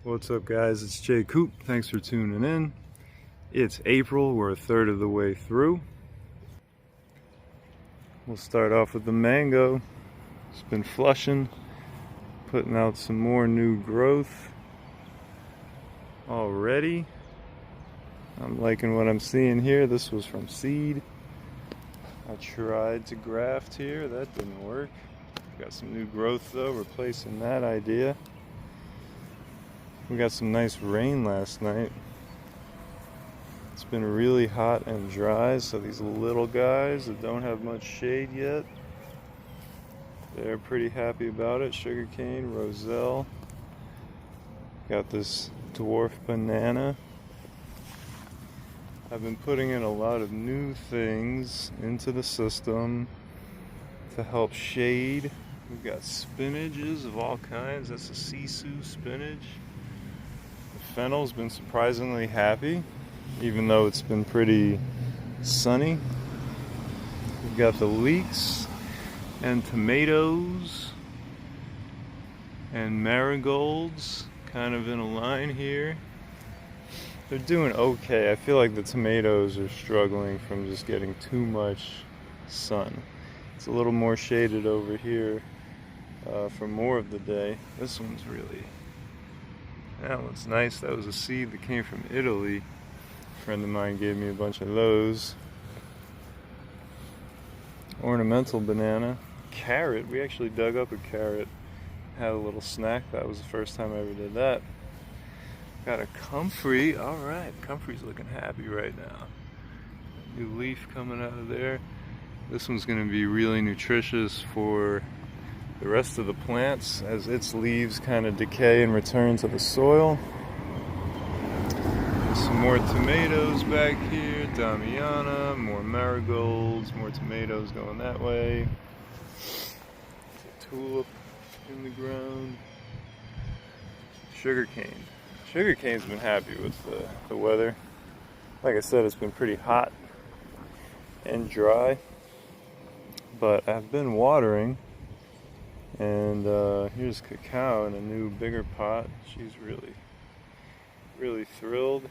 What's up, guys? It's Jay Coop. Thanks for tuning in. It's April. We're a third of the way through. We'll start off with the mango. It's been flushing, putting out some more new growth already. I'm liking what I'm seeing here. This was from seed. I tried to graft here. That didn't work. Got some new growth though, replacing that idea. We got some nice rain last night. It's been really hot and dry, so these little guys that don't have much shade yet, they're pretty happy about it. Sugarcane, roselle. Got this dwarf banana. I've been putting in a lot of new things into the system to help shade. We've got spinaches of all kinds. That's a sisu spinach. The fennel's been surprisingly happy, even though it's been pretty sunny. We've got the leeks and tomatoes and marigolds kind of in a line here. They're doing okay. I feel like the tomatoes are struggling from just getting too much sun. It's a little more shaded over here for more of the day. This one's really, that one's nice. That was a seed that came from Italy. A friend of mine gave me a bunch of those. Ornamental banana. Carrot. We actually dug up a carrot. Had a little snack. That was the first time I ever did that. Got a comfrey. Alright, comfrey's looking happy right now. New leaf coming out of there. This one's going to be really nutritious for the rest of the plants as its leaves kind of decay and return to the soil. Some more tomatoes back here, Damiana, more marigolds, more tomatoes going that way. There's a tulip in the ground. Sugarcane. Sugarcane's been happy with the weather. Like I said, it's been pretty hot and dry, but I've been watering. And here's Cacao in a new, bigger pot. She's really thrilled.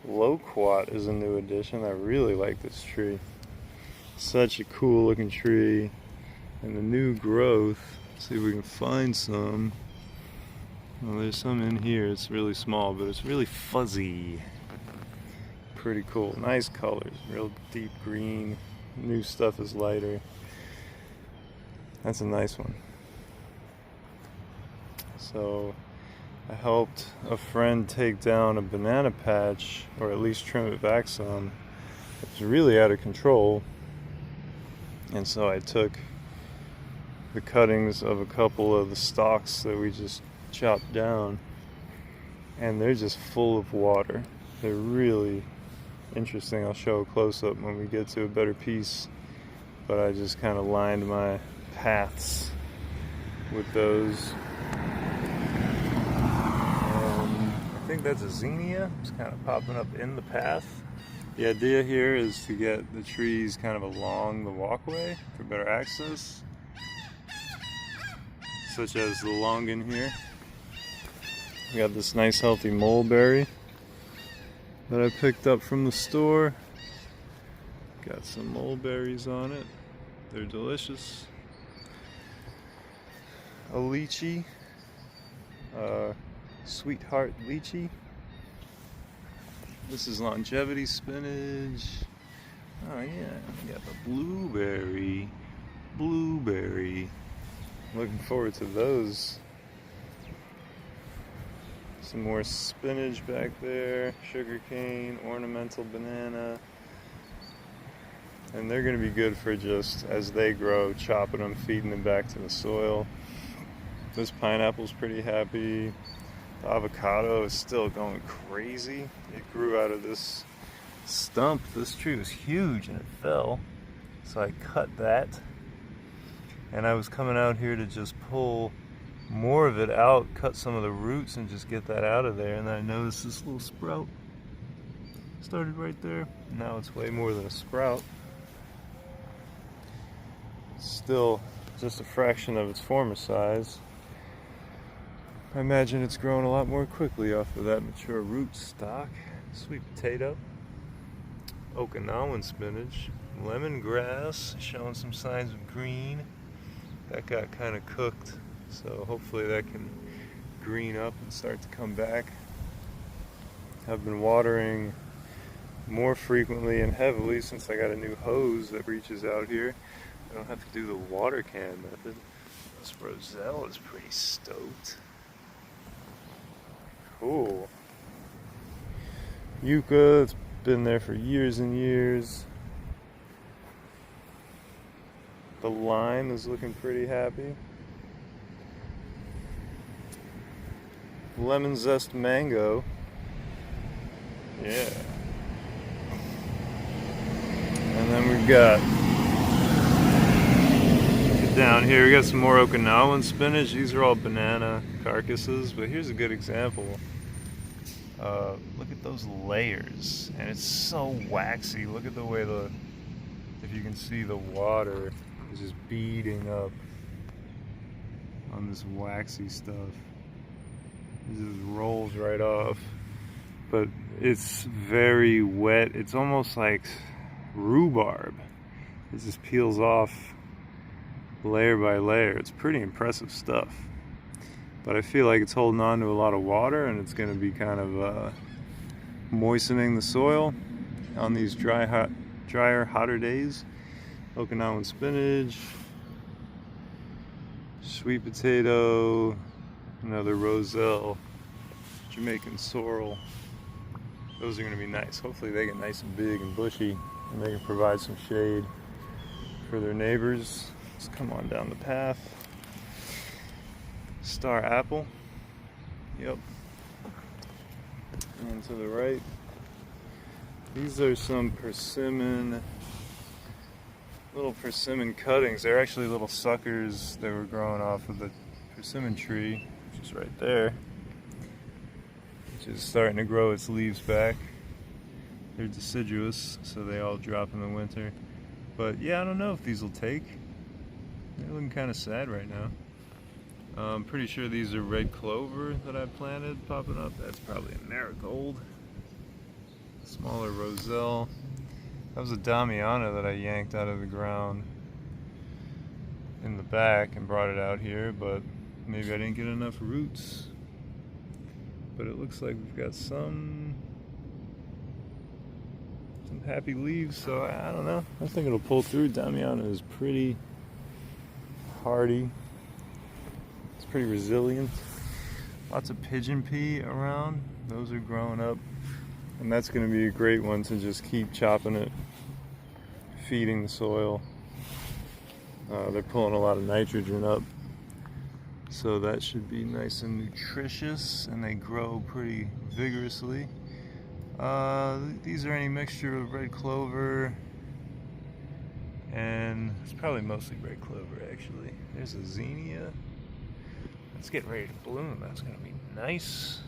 Loquat is a new addition. I really like this tree. Such a cool looking tree. And the new growth. Let's see if we can find some. Well, there's some in here. It's really small, but it's really fuzzy. Pretty cool. Nice colors. Real deep green. New stuff is lighter. That's a nice one. So I helped a friend take down a banana patch, or at least trim it back some. It was really out of control. And so I took the cuttings of a couple of the stalks that we just chopped down, and they're just full of water. They're really interesting. I'll show a close-up when we get to a better piece, but I just kind of lined my paths with those. I think that's a zinnia. It's kind of popping up in the path. The idea here is to get the trees kind of along the walkway for better access, such as the longan here. We got this nice healthy mulberry that I picked up from the store. Got some mulberries on it. They're delicious. A lychee, sweetheart lychee. This is longevity spinach. Oh yeah, we got the blueberry. Looking forward to those. Some more spinach back there, sugarcane, ornamental banana. And they're going to be good for just as they grow, chopping them, feeding them back to the soil. This pineapple's pretty happy. The avocado is still going crazy. It grew out of this stump. This tree was huge and it fell. So I cut that. And I was coming out here to just pull more of it out, cut some of the roots and just get that out of there. And then I noticed this little sprout started right there. Now it's way more than a sprout. Still just a fraction of its former size. I imagine it's growing a lot more quickly off of that mature root stock. Sweet potato, Okinawan spinach, lemongrass showing some signs of green. That got kind of cooked, so hopefully that can green up and start to come back. I've been watering more frequently and heavily since I got a new hose that reaches out here. I don't have to do the water can method. This roselle is pretty stoked. Cool. Yucca, it's been there for years and years. The lime is looking pretty happy. Lemon zest mango. Yeah. And then we've got, get down here, we got some more Okinawan spinach. These are all banana carcasses, but here's a good example. Look at those layers, and it's so waxy. Look at the way if you can see the water is just beading up on this waxy stuff. It just rolls right off. But it's very wet. It's almost like rhubarb. It just peels off layer by layer. It's pretty impressive stuff. But I feel like it's holding on to a lot of water, and it's going to be kind of moistening the soil on these drier, hotter days. Okinawan spinach, sweet potato, another roselle, Jamaican sorrel. Those are going to be nice. Hopefully they get nice and big and bushy, and they can provide some shade for their neighbors. Let's come on down the path. Star apple. Yep. And to the right. These are some persimmon, little persimmon cuttings. They're actually little suckers that were growing off of the persimmon tree, which is right there, which is starting to grow its leaves back. They're deciduous, so they all drop in the winter. But yeah, I don't know if these will take. They're looking kind of sad right now. I'm pretty sure these are red clover that I planted popping up. That's probably a marigold. Smaller roselle. That was a Damiana that I yanked out of the ground in the back and brought it out here, but maybe I didn't get enough roots. But it looks like we've got some happy leaves, so I don't know. I think it'll pull through. Damiana is pretty hardy. It's pretty resilient. Lots of pigeon pea around. Those are growing up. And that's going to be a great one to just keep chopping it, feeding the soil. They're pulling a lot of nitrogen up. So that should be nice and nutritious, and they grow pretty vigorously. These are any mixture of red clover, and it's probably mostly red clover actually. There's a zinnia. It's getting ready to bloom. That's going to be nice.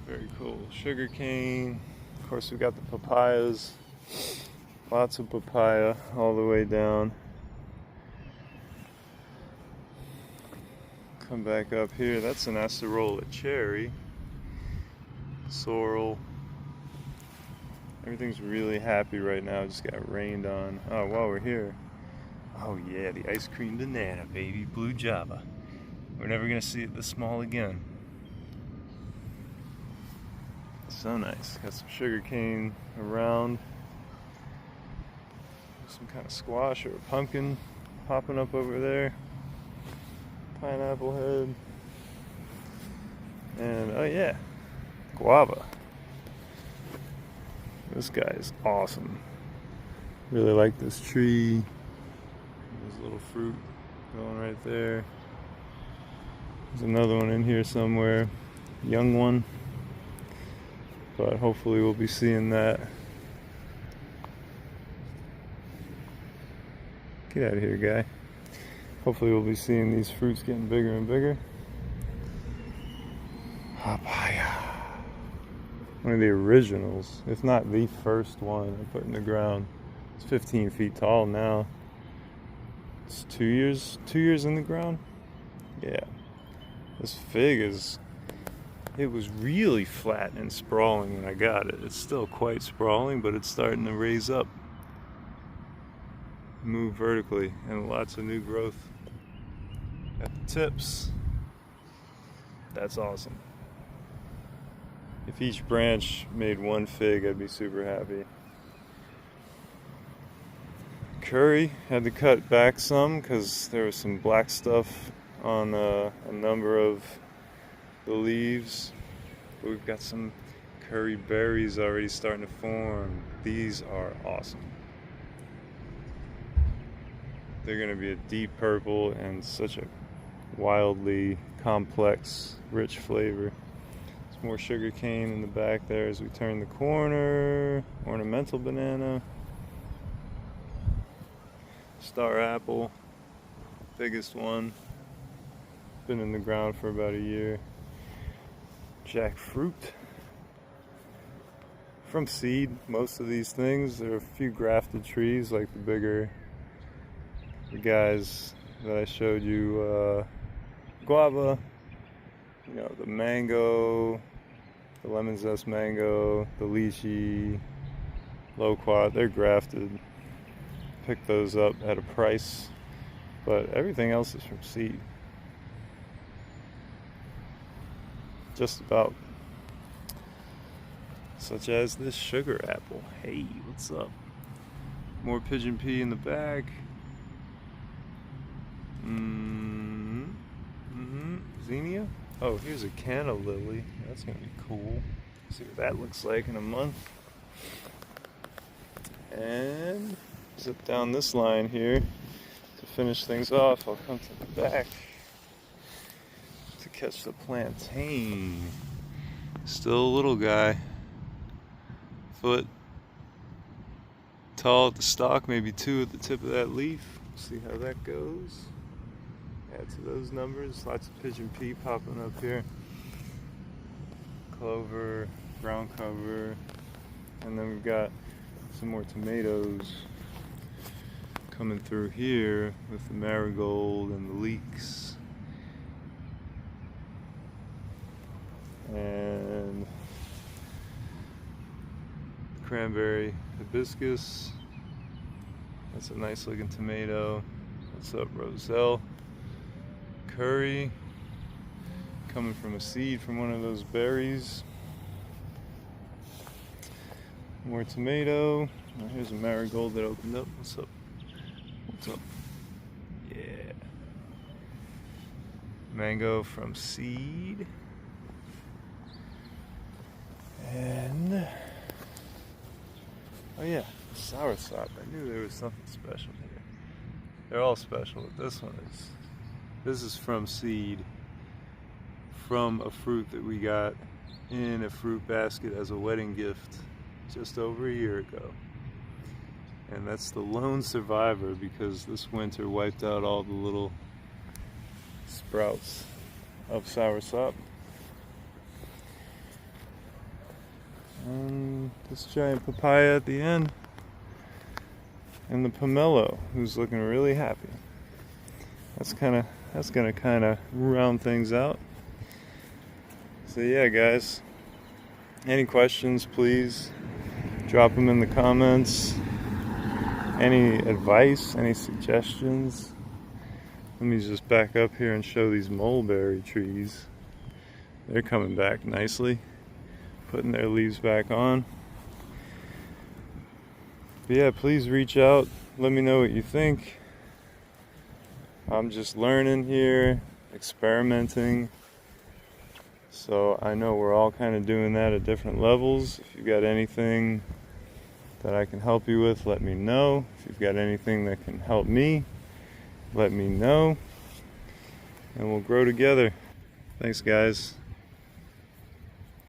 Very cool. Sugar cane. Of course, we've got the papayas. Lots of papaya all the way down. Come back up here. That's an acerola cherry. Sorrel. Everything's really happy right now. It just got rained on. Oh, while we're here. Oh yeah, the ice cream banana, baby. Blue Java. We're never gonna see it this small again. So nice. Got some sugar cane around. Some kind of squash or a pumpkin popping up over there. Pineapple head. And oh yeah, guava. This guy is awesome. Really like this tree. There's a little fruit going right there. There's another one in here somewhere. Young one. But hopefully we'll be seeing that. Get out of here, guy. Hopefully we'll be seeing these fruits getting bigger and bigger. Papaya. One of the originals, if not the first one I put in the ground. It's 15 feet tall now. It's 2 years in the ground. Yeah, this fig it was really flat and sprawling when I got it. It's still quite sprawling, but it's starting to raise up, move vertically, and lots of new growth at the tips. That's awesome. If each branch made one fig, I'd be super happy. Curry had to cut back some because there was some black stuff on a number of the leaves. But we've got some curry berries already starting to form. These are awesome. They're going to be a deep purple and such a wildly complex, rich flavor. There's more sugar cane in the back there as we turn the corner. Ornamental banana. Star apple, biggest one. Been in the ground for about a year. Jackfruit. From seed, most of these things. There are a few grafted trees, like the guys that I showed you. Guava, the mango, the lemon zest mango, the lychee, loquat, they're grafted. Pick those up at a price, but everything else is from seed. Just about. Such as this sugar apple. Hey, what's up? More pigeon pea in the bag. Zinnia. Oh, here's a canna lily. That's gonna be cool. See what that looks like in a month. And zip down this line here to finish things off. I'll come to the back to catch the plantain. Still a little guy. Foot tall at the stalk, maybe 2 at the tip of that leaf. See how that goes. Add to those numbers. Lots of pigeon pea popping up here. Clover, ground cover, and then we've got some more tomatoes coming through here with the marigold and the leeks. And cranberry hibiscus. That's a nice looking tomato. What's up, Roselle? Curry. Coming from a seed from one of those berries. More tomato. Oh, here's a marigold that opened up. What's up? What's up? Yeah. Mango from seed. And oh yeah, soursop. I knew there was something special here. They're all special, but this is from seed, from a fruit that we got in a fruit basket as a wedding gift just over a year ago. And that's the lone survivor because this winter wiped out all the little sprouts of soursop. And this giant papaya at the end. And the pomelo, who's looking really happy. That's gonna kinda round things out. So yeah, guys, any questions, please drop them in the comments. Any advice, any suggestions? Let me just back up here and show these mulberry trees. They're coming back nicely, putting their leaves back on. But yeah, please reach out. Let me know what you think. I'm just learning here, experimenting. So I know we're all kind of doing that at different levels. If you've got anything that I can help you with, let me know. If you've got anything that can help me, let me know. And we'll grow together. Thanks, guys.